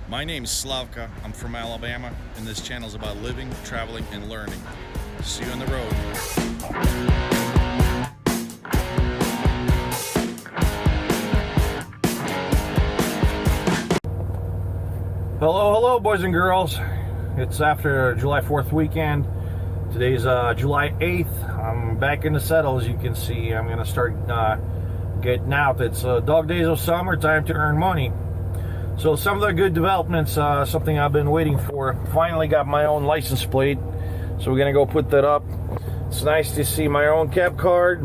My name is Slavka, I'm from Alabama, and this channel is about living, traveling, and learning. See you on the road. Hello, boys and girls. It's after July 4th weekend. Today's July 8th. I'm back in the saddle, as you can see. I'm going to start getting out. It's dog days of summer, time to earn money. So some of the good developments, something I've been waiting for. Finally got my own license plate. So we're going to go put that up. It's nice to see my own cab card,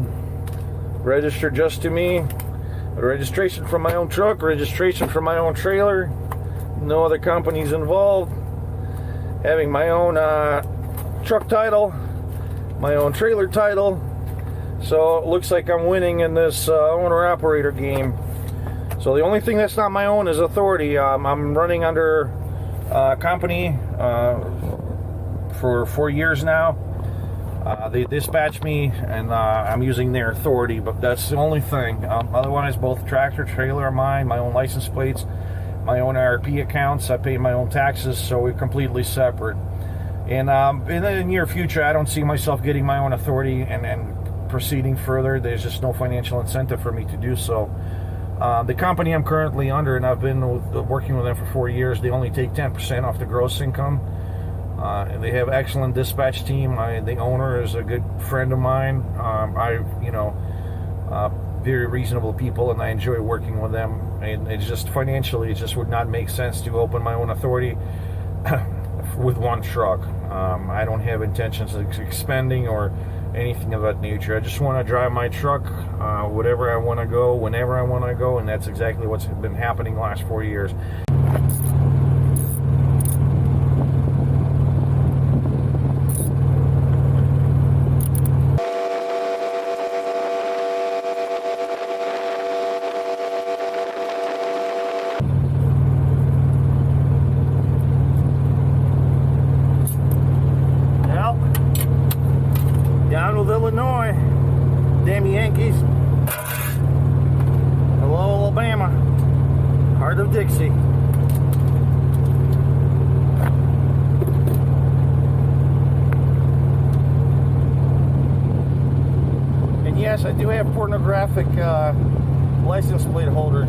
registered just to me. A registration from my own truck, registration from my own trailer. No other companies involved. Having my own truck title, my own trailer title. So it looks like I'm winning in this owner-operator game. So the only thing that's not my own is authority. I'm running under a company for 4 years now. They dispatch me, and I'm using their authority, but that's the only thing. Otherwise, both tractor, trailer are mine, my own license plates, my own IRP accounts. I pay my own taxes, so we're completely separate. And in the near future, I don't see myself getting my own authority and proceeding further. There's just no financial incentive for me to do so. The company I'm currently under, and I've been working with them for 4 years, they only take 10% off the gross income. And they have excellent dispatch team. The owner is a good friend of mine. Very reasonable people, and I enjoy working with them. And it's just financially, it just would not make sense to open my own authority with one truck. I don't have intentions of expanding or anything of that nature. I just want to drive my truck whatever I want to go, whenever I want to go, and that's exactly what's been happening the last 4 years. Down with Illinois. Damn Yankees. Hello, Alabama. Heart of Dixie. And yes, I do have pornographic license plate holder.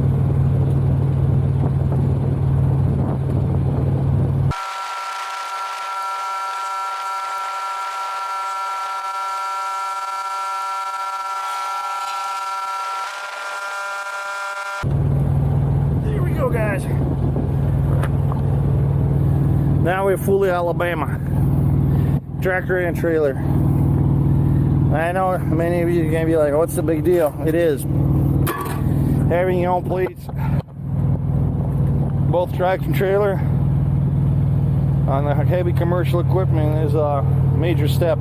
Guys, now we're fully Alabama, tractor and trailer. I know many of you are gonna be like, what's the big deal? It is. Having your own plates, both tractor and trailer, on the heavy commercial equipment is a major step.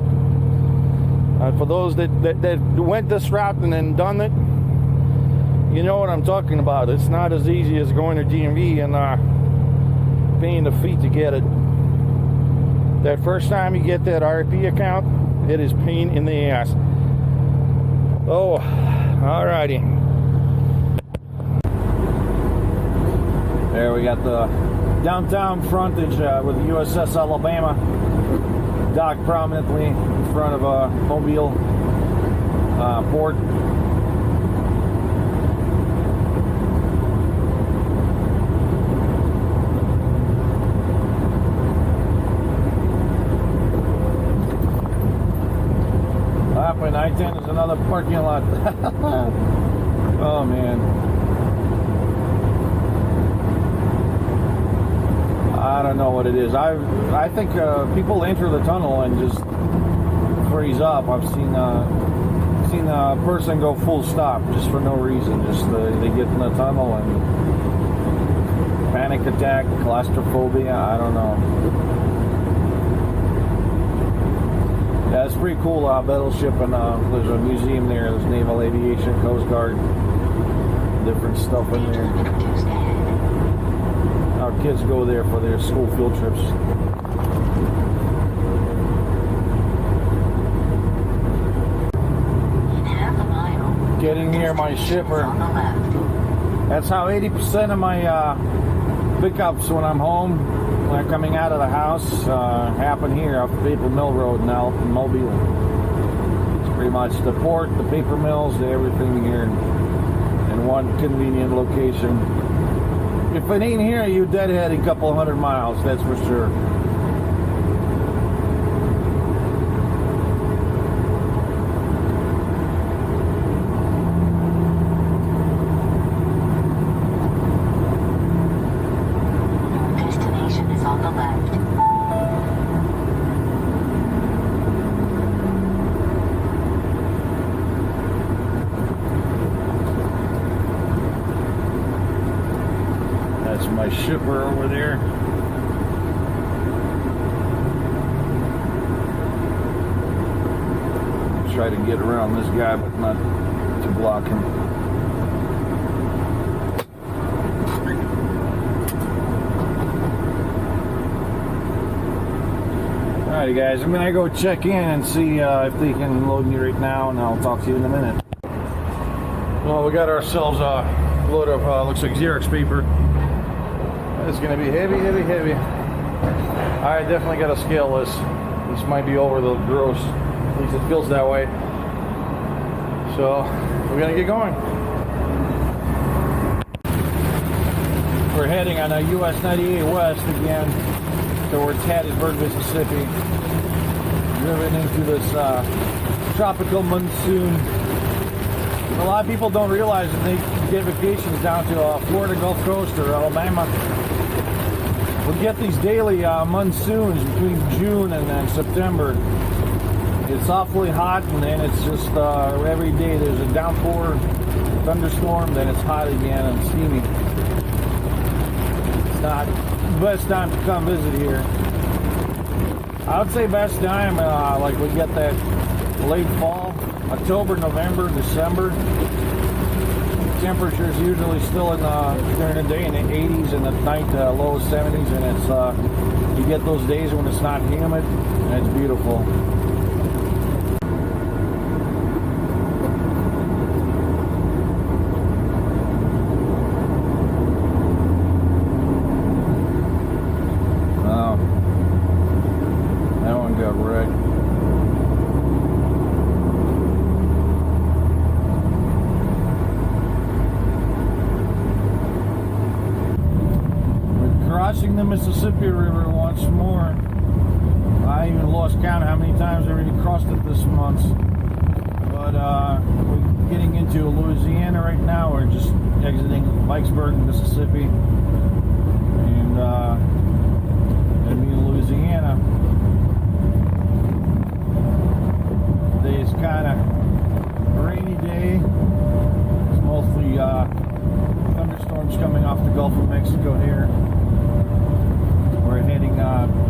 For those that went this route and then done it, you know what I'm talking about. It's not as easy as going to DMV and paying the fee to get it. That first time you get that IRP account, it is pain in the ass. Oh, alrighty. There we got the downtown frontage with the USS Alabama docked prominently in front of a Mobile port. And I-10 is another parking lot. Oh man, I don't know what it is. I think people enter the tunnel and just freeze up. I've seen a person go full stop just for no reason. Just they get in the tunnel and panic attack, claustrophobia. I don't know. Yeah, it's pretty cool battleship, and there's a museum there. There's Naval Aviation, Coast Guard, different stuff in there. Our kids go there for their school field trips. Getting near my shipper. That's how 80% of my pickups when I'm home, when I'm coming out of the house, happen here off the Paper Mill Road in Mobile. It's pretty much the port, the paper mills, everything here in one convenient location. If it ain't here, you deadhead a couple hundred miles, that's for sure. My shipper over there. Try to get around this guy, but not to block him. Alrighty guys, I'm gonna go check in and see if they can load me right now, and I'll talk to you in a minute. Well, we got ourselves a load of looks like Xerox paper. It's going to be heavy. I definitely got to scale this. This might be over the gross. At least it feels that way. So we're going to get going. We're heading on a US 98 West again towards Hattiesburg, Mississippi. Driven into this tropical monsoon. A lot of people don't realize that they get vacations down to Florida Gulf Coast or Alabama. We get these daily monsoons between June and then September. It's awfully hot, and then it's just every day there's a downpour, thunderstorm, then it's hot again and steamy. It's not the best time to come visit here. I would say best time, like we get that late fall, October, November, December. Temperatures usually still in during the day in the 80s and at night low 70s, and it's you get those days when it's not humid and it's beautiful. Wow, that one got wrecked. Crossing the Mississippi River once more. I even lost count how many times I already crossed it this month. But we're getting into Louisiana right now. We're just exiting Vicksburg, Mississippi, and gonna be in Louisiana. Today's kind of rainy day. It's mostly thunderstorms coming off the Gulf of Mexico here. We're heading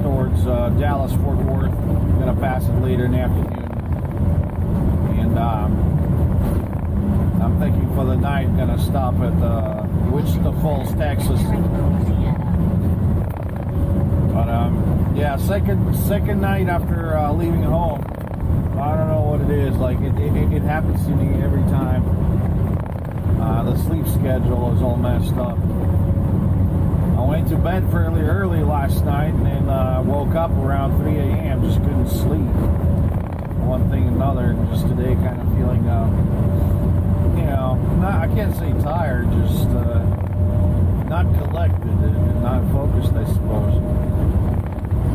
towards Dallas, Fort Worth. We're going to pass it later in the afternoon. And I'm thinking for the night, going to stop at Wichita Falls, Texas. But yeah, second night after leaving home. I don't know what it is. Like it happens to me every time. The sleep schedule is all messed up. I went to bed fairly early last night and then woke up around 3 a.m. Just couldn't sleep. One thing and another, and just today kind of feeling, you know, I can't say tired, just not collected and not focused, I suppose.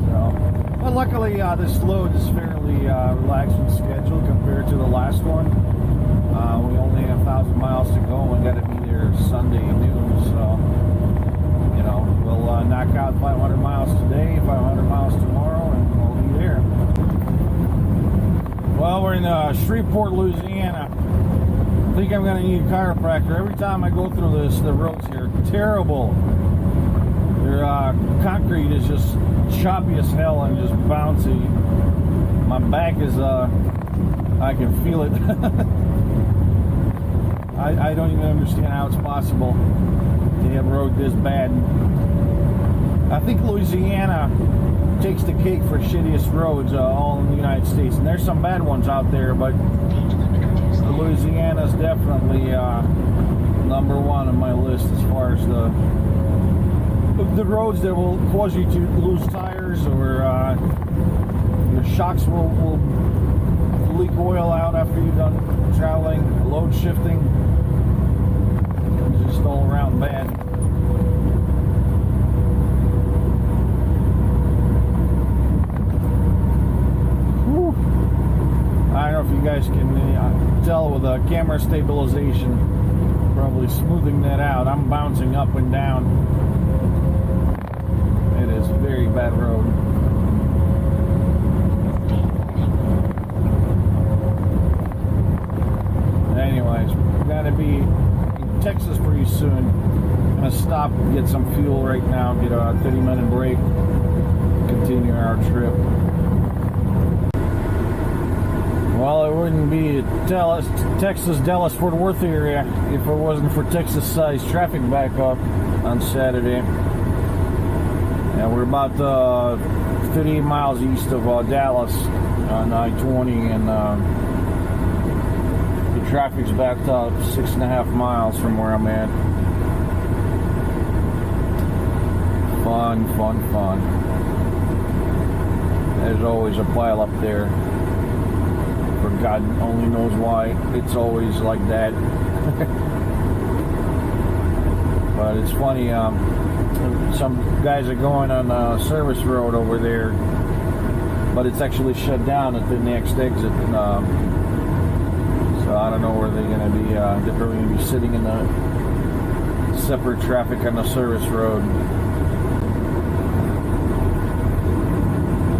So, but luckily this load is fairly relaxing schedule compared to the last one. We only have 1,000 miles to go and we got to be there Sunday noon, so. We'll knock out 500 miles today, 500 miles tomorrow, and we'll be there. Well, we're in Shreveport, Louisiana. I think I'm going to need a chiropractor. Every time I go through this, the roads here are terrible. Their concrete is just choppy as hell and just bouncy. My back is, I can feel it. I don't even understand how it's possible to have a road this bad. I think Louisiana takes the cake for shittiest roads all in the United States, and there's some bad ones out there, but Louisiana's definitely number one on my list as far as the the roads that will cause you to lose tires, or your shocks will leak oil out after you're done traveling, load shifting. It's just all around bad. Whew. I don't know if you guys can tell with the camera stabilization, probably smoothing that out. I'm bouncing up and down. It is a very bad road. Anyways, we're gonna be in Texas pretty soon. I'm gonna stop and get some fuel right now, get a 30-minute break, continue our trip. Well, it wouldn't be Texas, Dallas, Fort Worth area if it wasn't for Texas-sized traffic backup on Saturday. And we're about 38 miles east of Dallas on I-20, and the traffic's backed up 6.5 miles from where I'm at. Fun. There's always a pile up there. For God only knows why. It's always like that. But it's funny, some guys are going on a service road over there, but it's actually shut down at the next exit. So I don't know where they're going to be. They're probably going to be sitting in the separate traffic on the service road.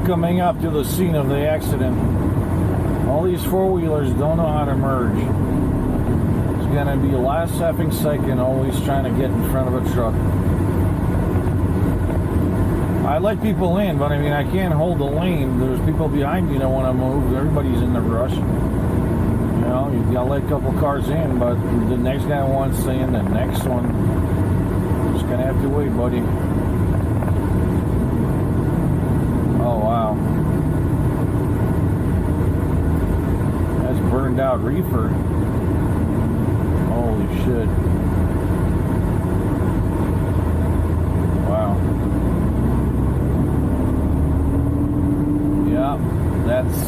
Coming up to the scene of the accident, all these four-wheelers don't know how to merge. It's going to be last effing second, always trying to get in front of a truck. I let people in, but I mean, I can't hold the lane. There's people behind me that want to move. Everybody's in the rush. You know, you gotta let a couple cars in, but the next guy wants in, the next one. Just gonna have to wait, buddy. Oh, wow. That's burned out reefer. Holy shit. Wow. Yeah, that's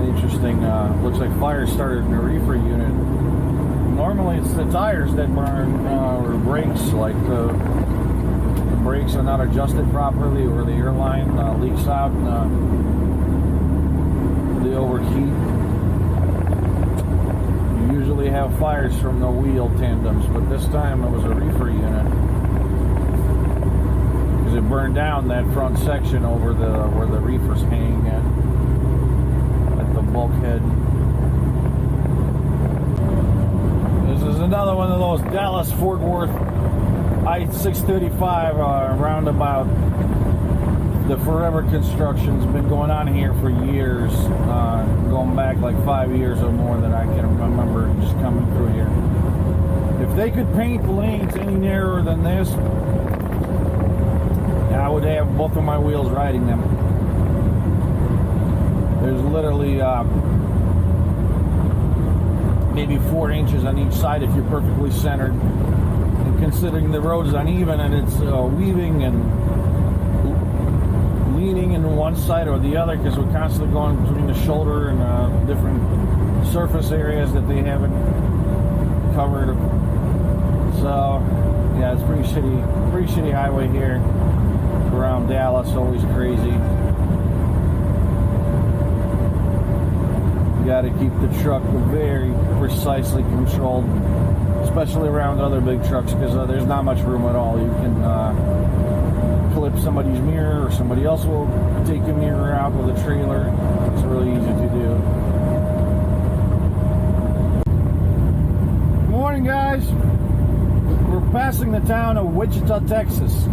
interesting. Looks like fire started in the reefer unit. Normally it's the tires that burn, or brakes, like the brakes are not adjusted properly, or the airline leaks out and they overheat. You usually have fires from the wheel tandems, but this time it was a reefer unit. Because it burned down that front section over where the reefers hang at the bulkhead. This is another one of those Dallas-Fort Worth I-635 roundabout. The forever construction's been going on here for years, going back like 5 years or more that I can remember just coming through here. If they could paint lanes any narrower than this, I would have both of my wheels riding them. There's literally maybe 4 inches on each side if you're perfectly centered. And considering the road is uneven and it's weaving and leaning in one side or the other, because we're constantly going between the shoulder and different surface areas that they haven't covered. So yeah, it's pretty shitty highway here around Dallas. Always crazy. You got to keep the truck very precisely controlled, especially around other big trucks, because there's not much room at all. You can clip somebody's mirror, or somebody else will take a mirror out with a trailer. It's really easy to do. Good morning, guys. We're passing the town of Wichita, Texas,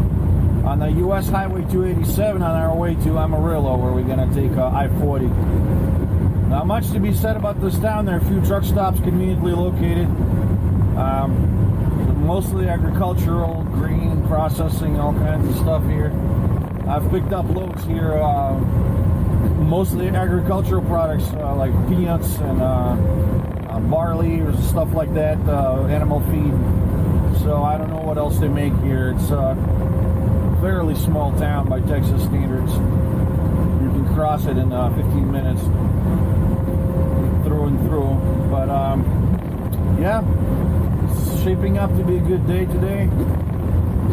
on the U.S. Highway 287 on our way to Amarillo, where we're going to take I-40. Not much to be said about this town. There are a few truck stops conveniently located. Mostly agricultural, grain processing, all kinds of stuff here. I've picked up loads here, mostly agricultural products like peanuts and barley or stuff like that, animal feed, So I don't know what else they make here. It's a fairly small town by Texas standards. You can cross it in 15 minutes through and through. But yeah, it's shaping up to be a good day today.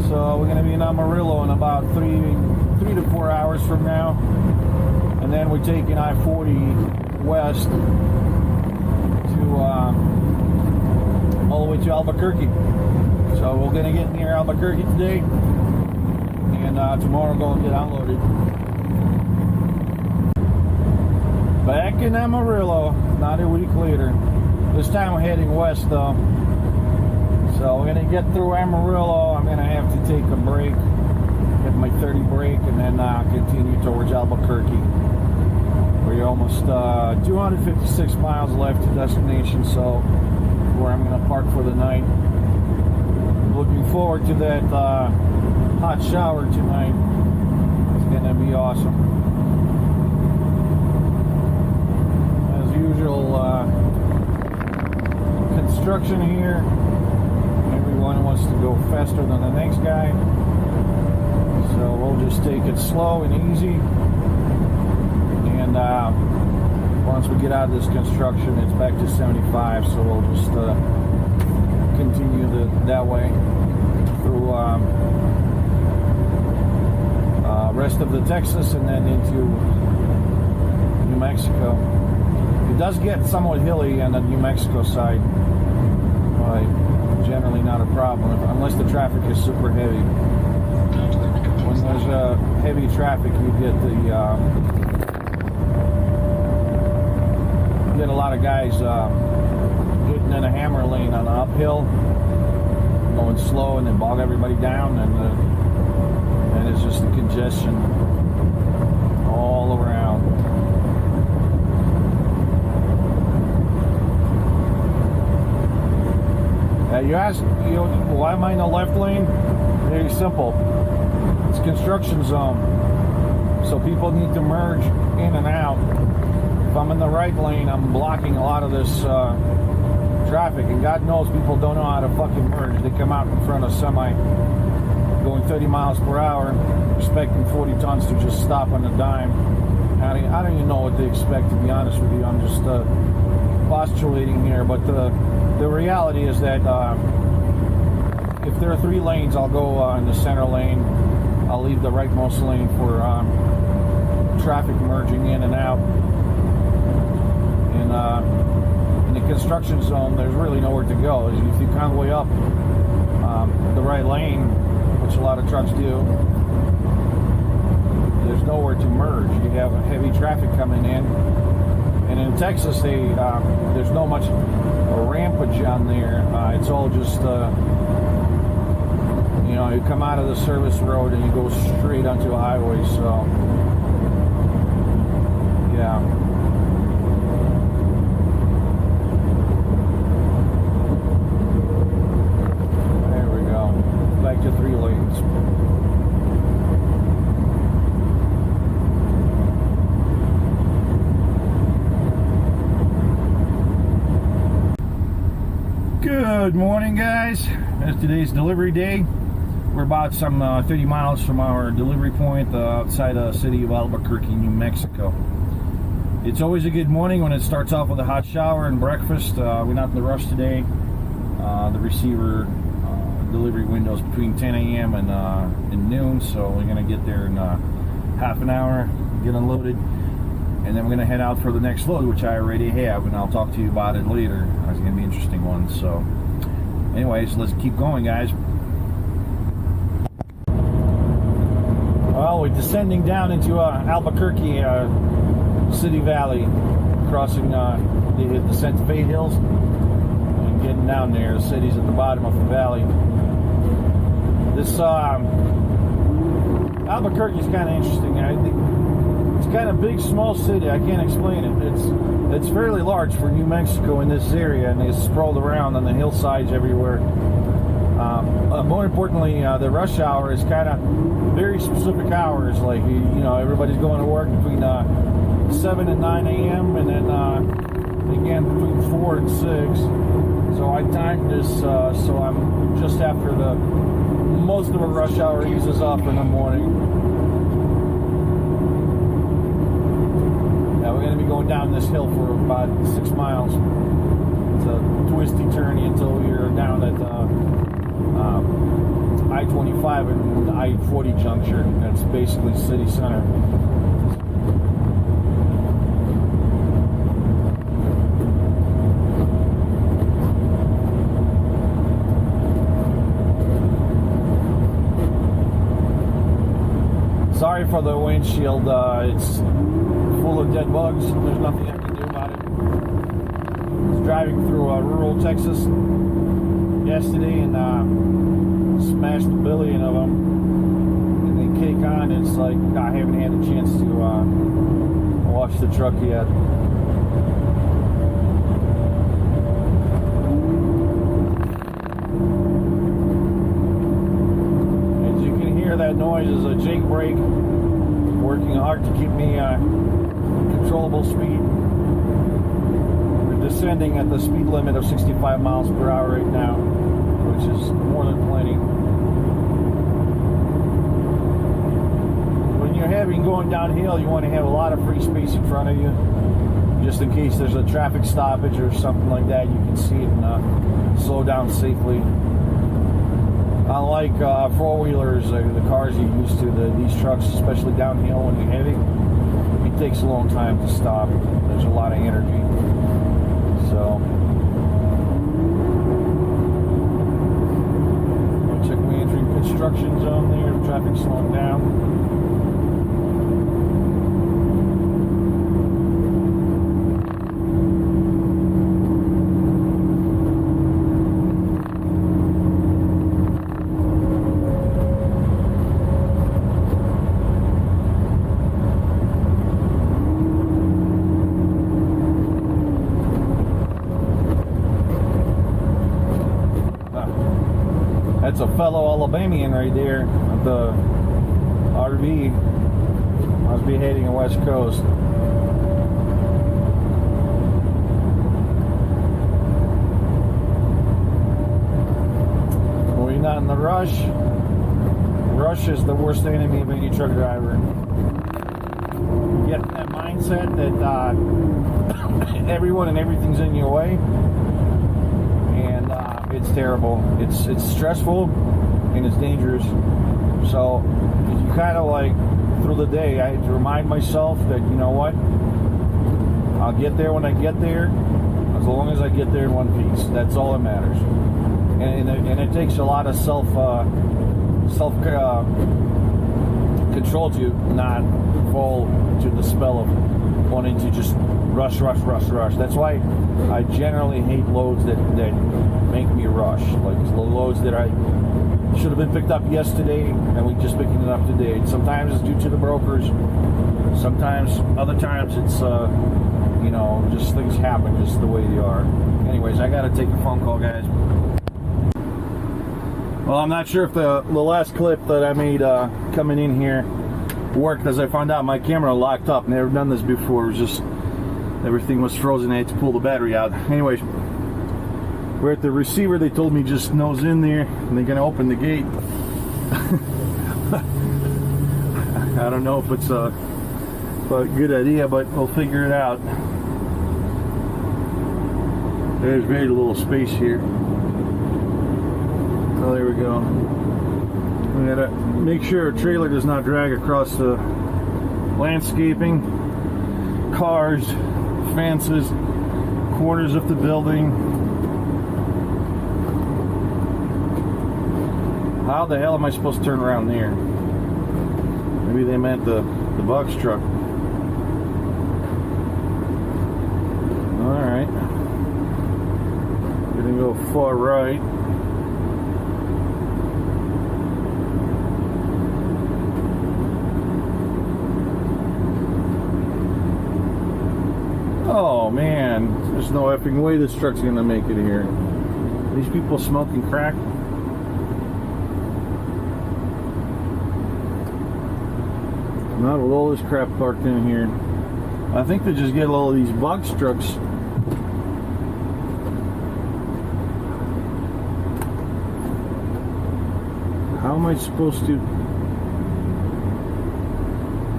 So we're going to be in Amarillo in about 3 to 4 hours from now. And then we're taking I-40 west to all the way to Albuquerque. So we're going to get near Albuquerque today. And tomorrow we're going to get unloaded. Back in Amarillo, not a week later. This time we're heading west though. So we're going to get through Amarillo. I'm going to have to take a break, get my 30 break, and then continue towards Albuquerque. We're almost 256 miles left to destination, so where I'm going to park for the night. Looking forward to that hot shower tonight. It's going to be awesome. As usual, construction here. Everyone wants to go faster than the next guy. So we'll just take it slow and easy. And once we get out of this construction, it's back to 75. So we'll just continue that way through rest of the Texas and then into New Mexico. It does get somewhat hilly on the New Mexico side, but generally not a problem unless the traffic is super heavy. When there's heavy traffic, you get a lot of guys getting in a hammer lane on the uphill, going slow, and then bog everybody down, and it's just a congestion all around. You ask, why am I in the left lane? Very simple. It's construction zone, so people need to merge in and out. If I'm in the right lane, I'm blocking a lot of this traffic, and God knows people don't know how to fucking merge. They come out in front of semi going 30 miles per hour, expecting 40 tons to just stop on a dime. I don't even know what they expect, to be honest with you. I'm just postulating here, but the reality is that if there are 3 lanes, I'll go in the center lane. I'll leave the rightmost lane for traffic merging in and out. In the construction zone, there's really nowhere to go. If you convoy up the right lane, which a lot of trucks do, there's nowhere to merge. You have heavy traffic coming in. And in Texas, there's no much rampage on there. It's all just, you come out of the service road and you go straight onto a highway. So, yeah. There we go. Back to 3 lanes. Good morning, guys. It's today's delivery day. We're about some 30 miles from our delivery point outside the city of Albuquerque, New Mexico. It's always a good morning when it starts off with a hot shower and breakfast. We're not in the rush today. The receiver delivery window is between 10 a.m. and noon, so we're going to get there in half an hour, get unloaded, and then we're going to head out for the next load, which I already have, and I'll talk to you about it later. It's going to be an interesting one. So anyways, let's keep going, guys. Well, we're descending down into Albuquerque City Valley, crossing the Santa Fe Hills, and getting down there. The city's at the bottom of the valley. This Albuquerque is kind of interesting. I think it's kind of big, small city. I can't explain it. It's fairly large for New Mexico in this area, and it's sprawled around on the hillsides everywhere. More importantly, the rush hour is kind of very specific hours. Like, everybody's going to work between 7 and 9 a.m. and then again between 4 and 6. So I timed this so I'm just after the most of a rush hour eases up in the morning. Now we're going to be going down this hill for about 6 miles. It's a twisty turny until you're down at I-25 and the I-40 junction. That's basically city center. Sorry for the windshield, it's full of dead bugs. There's nothing I can do about it. I was driving through rural Texas yesterday and smashed a billion of them. And they cake on, it's like I haven't had a chance to wash the truck yet. That noise is a Jake brake working hard to keep me controllable speed. We're descending at the speed limit of 65 miles per hour right now, which is more than plenty. When you're going downhill, you want to have a lot of free space in front of you, just in case there's a traffic stoppage or something like that. You can see it and slow down safely. Unlike four-wheelers, the cars you're used to, these trucks, especially downhill when you're heavy, it takes a long time to stop. There's a lot of energy. So, looks like we're entering construction zone there. Traffic slowing down. That's a fellow Alabamian right there at the RV. Must be heading the West Coast. Well, you're not in the rush. Rush is the worst enemy of any truck driver. Get in that mindset that everyone and everything's in your way. It's terrible. It's stressful and it's dangerous. So you kind of like through the day, I have to remind myself that, you know what, I'll get there when I get there, as long as I get there in one piece. That's all that matters. And it takes a lot of self control to not fall to the spell of wanting to just rush. That's why I generally hate loads that make me rush. Like the loads that I should have been picked up yesterday and we just picking it up today. Sometimes it's due to the brokers. Sometimes, other times it's just things happen just the way they are. Anyways, I gotta take a phone call, guys. Well, I'm not sure if the last clip that I made coming in here worked, as I found out my camera locked up. Never done this before. It was just everything was frozen. I had to pull the battery out. Anyways, we're at the receiver. They told me just nose in there and they're gonna open the gate. I don't know if it's a good idea, but we'll figure it out. There's very little space here. Oh, there we go. We gotta make sure a trailer does not drag across the landscaping, cars, fences, corners of the building. How the hell am I supposed to turn around there? Maybe they meant the box truck. Alright. Gonna go far right. Oh man, there's no effing way this truck's gonna make it here. These people smoking crack. Not with all this crap parked in here. I think they just get all of these box trucks How am I supposed to?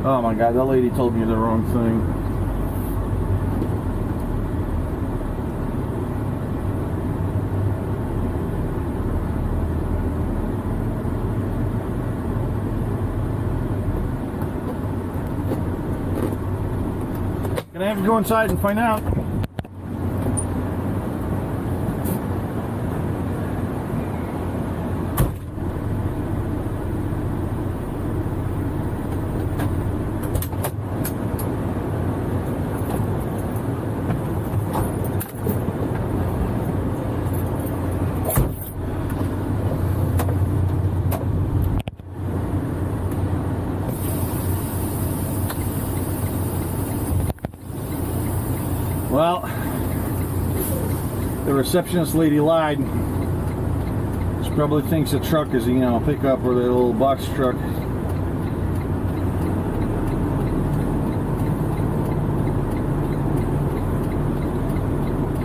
Oh my god, that lady told me the wrong thing. Gonna have to go inside and find out. Well, the receptionist lady lied. She probably thinks a truck is, a pickup or the little box truck.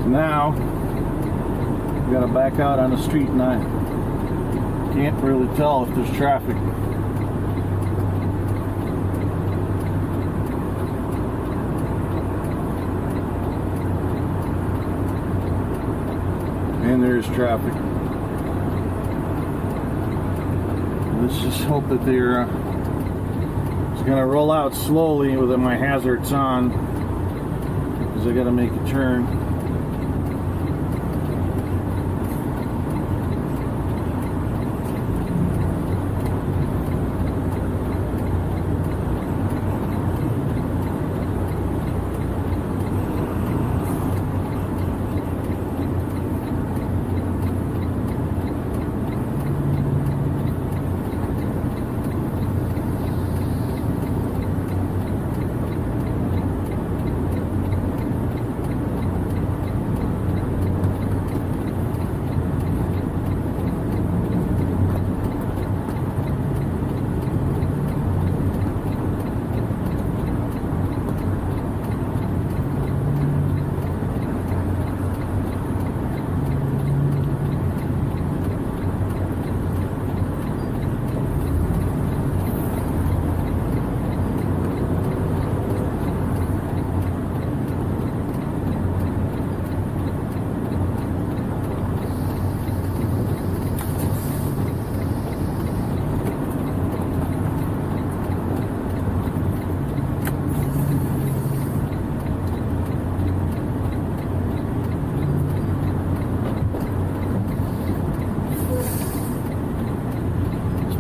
So now, we gotta back out on the street and I can't really tell if there's traffic. And there's traffic. Let's just hope that they're it's gonna roll out slowly with my hazards on, because I gotta make a turn.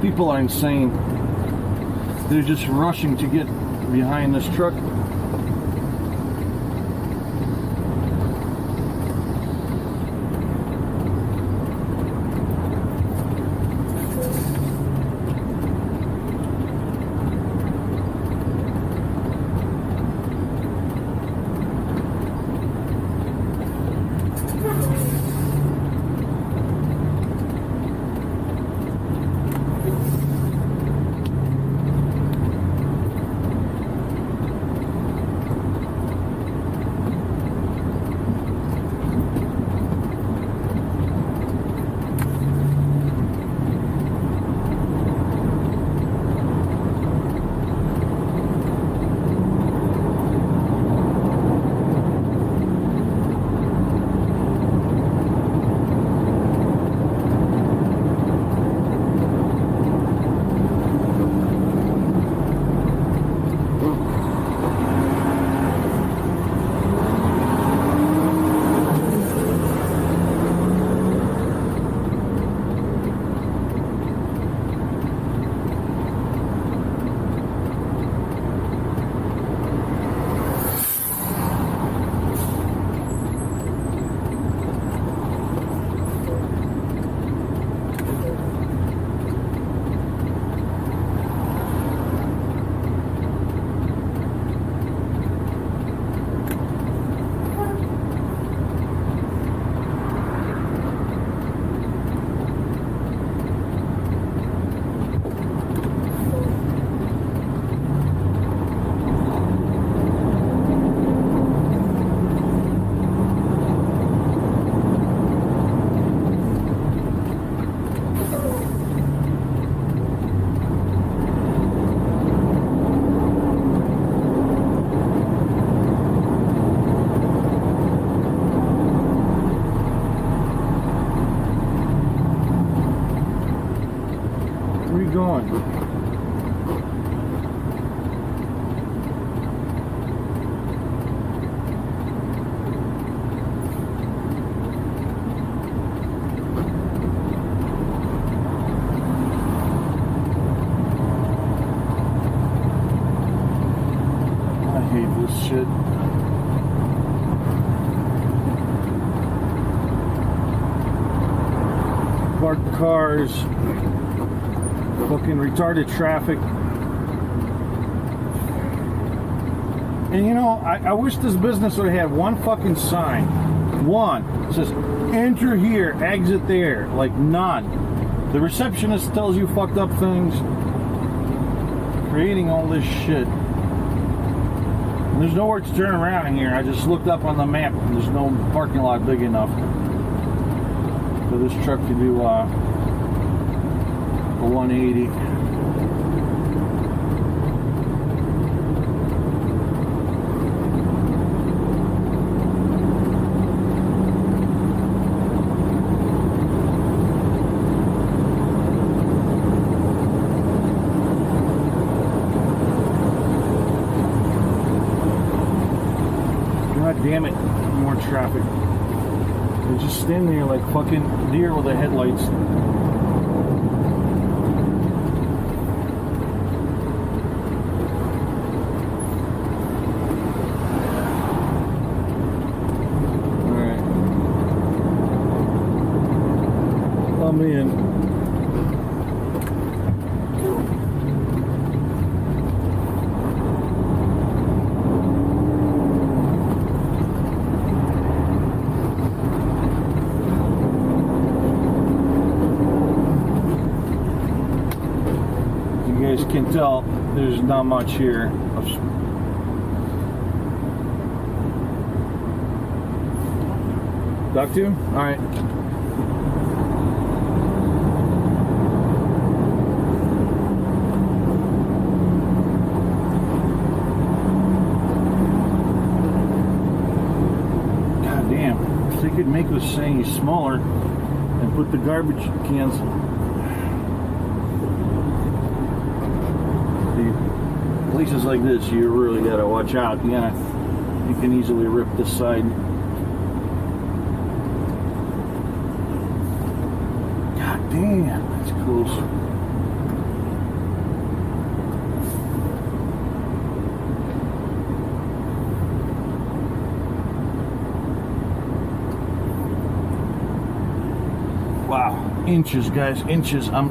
People are insane. They're just rushing to get behind this truck. I hate this shit. Parked cars, fucking retarded traffic. And you know, I wish this business would have had one fucking sign. One. It says, enter here, exit there. Like, none. The receptionist tells you fucked up things. Creating all this shit. And there's nowhere to turn around in here. I just looked up on the map. And there's no parking lot big enough for this truck to do a 180. God damn it, more traffic. They just stand there like fucking deer with the headlights. Alright. Let me in. You guys can tell there's not much here. Duck to? Alright. God damn. If they could make this thing smaller and put the garbage cans. Places like this, you really gotta watch out. Yeah, you can easily rip this side. God damn, that's close. Wow, inches, guys, inches. I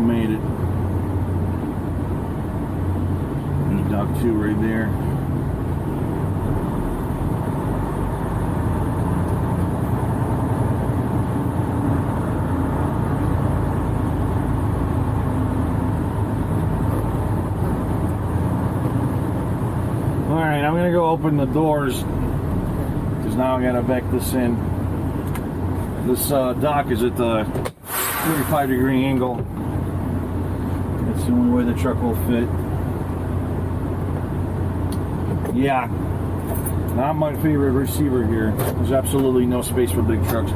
made it. There's dock 2 right there. Alright, I'm gonna go open the doors because now I gotta back this in. This dock is at the 35-degree angle. That's the only way the truck will fit. Yeah, not my favorite receiver here. There's absolutely no space for big trucks.